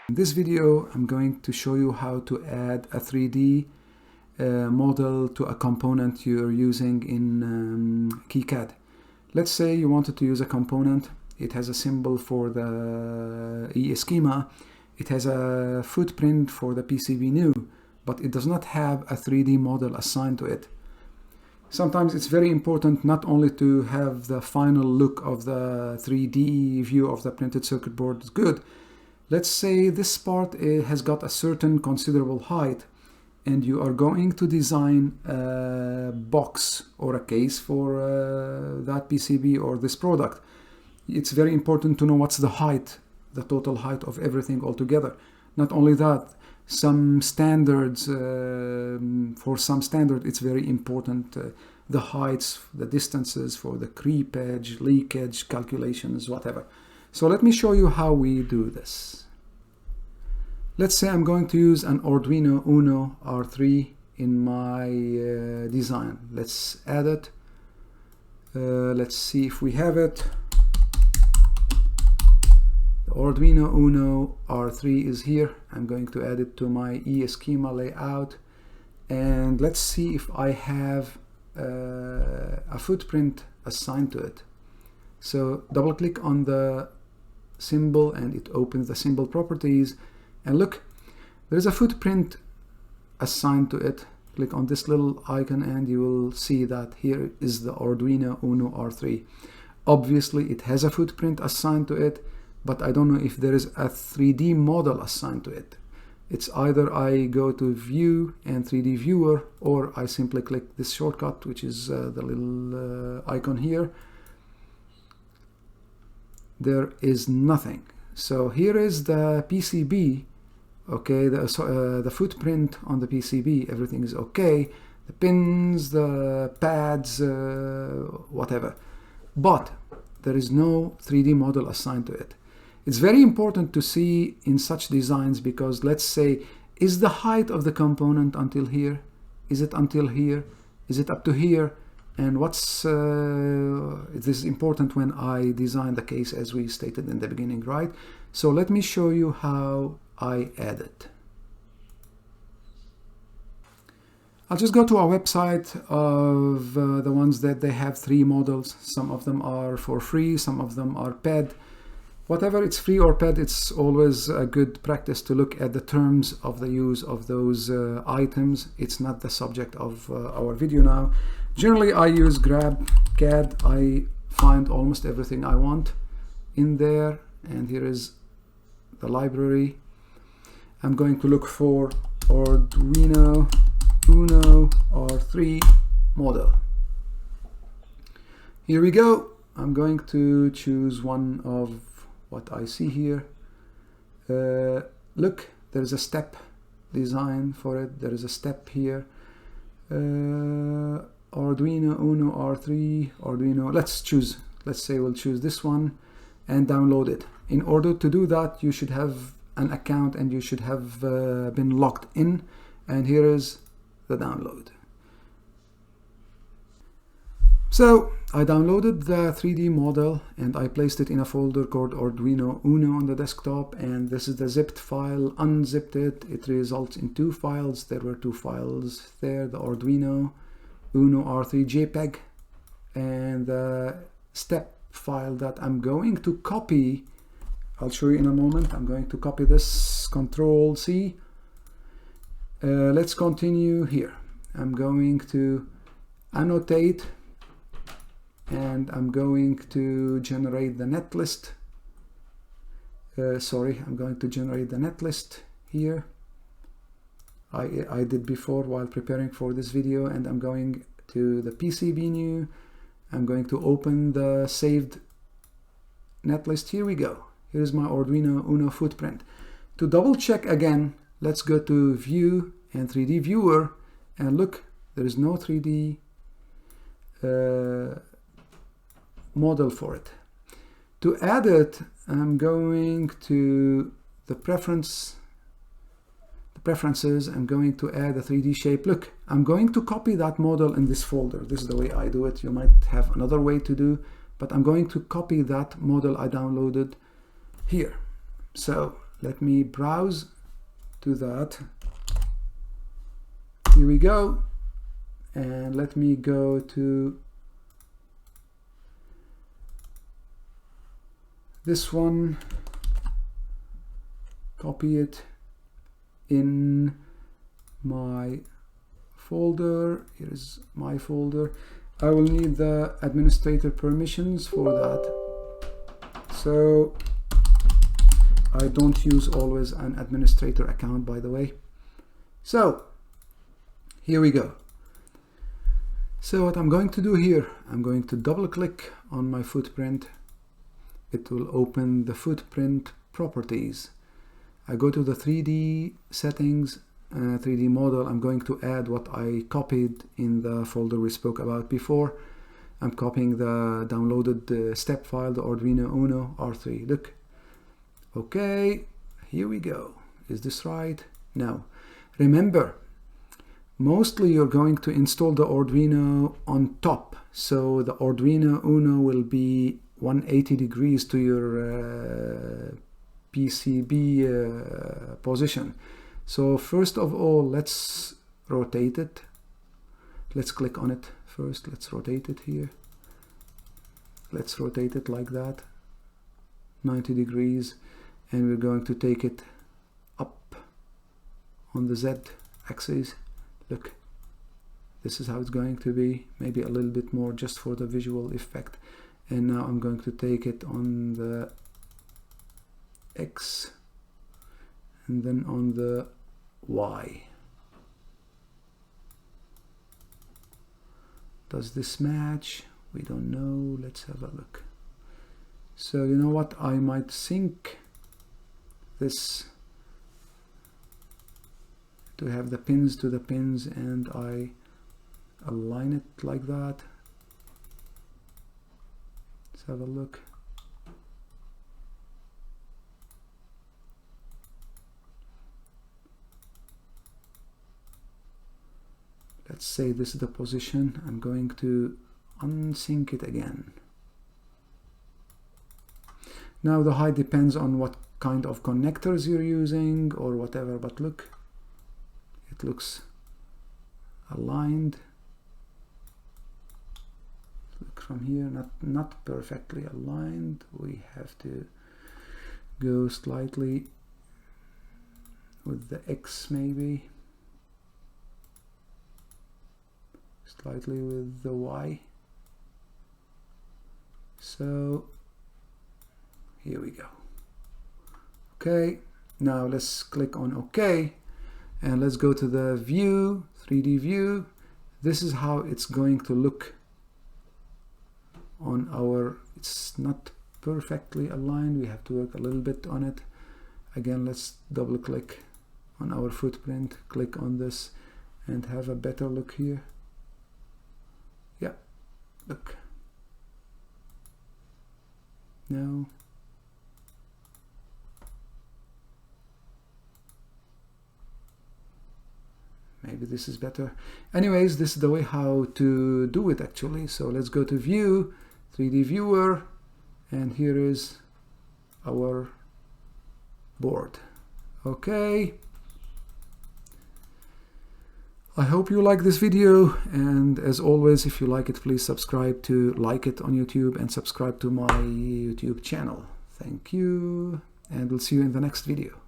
In this video, I'm going to show you how to add a 3D model to a component you're using in KiCAD. Let's say you wanted to use a component. It has a symbol for the EESCHEMA. It has a footprint for the PCBNEW, but it does not have a 3D model assigned to it. Sometimes it's very important not only to have the final look of the 3D view of the printed circuit board is good. Let's say this part has got a certain considerable height and you are going to design a box or a case for that PCB or this product. It's very important to know what's the height, the total height of everything altogether. Not only that, some standards, for some standard, it's very important, the heights, the distances for the creep edge, leakage, calculations, whatever. So let me show you how we do this. Let's say I'm going to use an Arduino Uno R3 in my design. Let's add it. Let's see if we have it. The Arduino Uno R3 is here. I'm going to add it to my EESCHEMA layout. And let's see if I have a footprint assigned to it. So double click on the symbol and it opens the symbol properties. And look, there's a footprint assigned to it. Click on this little icon and you will see that here is the Arduino Uno R3. Obviously it has a footprint assigned to it, but I don't know if there is a 3D model assigned to it. It's either I go to View and 3D Viewer, or I simply click this shortcut, which is the little icon here. There is nothing. So here is the PCB. Okay, the footprint on the PCB, everything is okay. The pins, the pads, whatever. But there is no 3D model assigned to it. It's very important to see in such designs because let's say, is the height of the component until here? Is it until here? Is it up to here? And what's, this is important when I design the case as we stated in the beginning, right? So let me show you how I add it. I'll just go to our website of the ones that they have 3 models. Some of them are for free, some of them are paid. Whatever it's free or paid, it's always a good practice to look at the terms of the use of those items. It's not the subject of our video now. Generally, I use KiCAD. I find almost everything I want in there. And here is the library. I'm going to look for Arduino Uno R3 model. Here we go. I'm going to choose one of what I see here. Look, there's a step design for it. There is a step here. Arduino Uno R3, Arduino. Let's say we'll choose this one and download it. In order to do that, you should have an account and you should have been logged in. And here is the download. So I downloaded the 3D model and I placed it in a folder called Arduino Uno on the desktop, and this is the zipped file. Unzipped it, it results in 2 files. There were 2 files there, the Arduino Uno R3 JPEG and the step file that I'm going to copy. I'll show you in a moment. I'm going to copy this, Control C. Let's continue here. I'm going to annotate and I'm going to generate the netlist. I'm going to generate the netlist here. I did before while preparing for this video, and I'm going to the PCBNEW. I'm going to open the saved netlist. Here we go. Here's my Arduino Uno footprint. To double check again, let's go to View and 3D Viewer, and look, there is no 3D model for it. To add it, I'm going to the preferences. I'm going to add a 3D shape. Look, I'm going to copy that model in this folder. This is the way I do it. You might have another way to do, but I'm going to copy that model I downloaded here. So let me browse to that. Here we go, and let me go to this one, copy it in my folder. Here is my folder. I will need the administrator permissions for that, so I don't use always an administrator account, by the way. So here we go. So what I'm going to do here, I'm going to double click on my footprint. It will open the footprint properties. I go to the 3D settings, 3D model. I'm going to add what I copied in the folder we spoke about before. I'm copying the downloaded step file, the Arduino Uno R3. Look. Okay, here we go. Is this right? No. Remember, mostly you're going to install the Arduino on top. So the Arduino Uno will be 180 degrees to your PCB position. So first of all, let's rotate it. Let's click on it first. Let's rotate it here. Let's rotate it like that, 90 degrees. And we're going to take it up on the Z axis. Look, this is how it's going to be, maybe a little bit more just for the visual effect. And now I'm going to take it on the X and then on the Y. Does this match? We don't know. Let's have a look. So you know what, I might sync this to have the pins to the pins, and I align it like that. Let's have a look. Let's say this is the position. I'm going to unsync it again. Now the height depends on what kind of connectors you're using or whatever, but look, it looks aligned. Look from here, not perfectly aligned. We have to go slightly with the X, maybe slightly with the Y. So here we go. Okay, now let's click on OK, and let's go to the view, 3D view. This is how it's going to look on our, it's not perfectly aligned. We have to work a little bit on it. Again, let's double click on our footprint, click on this, and have a better look here. Yeah, look. No. Maybe this is better. Anyways, this is the way how to do it actually. So let's go to view, 3D viewer, and here is our board. Okay. I hope you like this video, and as always, if you like it, please subscribe to like it on YouTube and subscribe to my YouTube channel. Thank you, and we'll see you in the next video.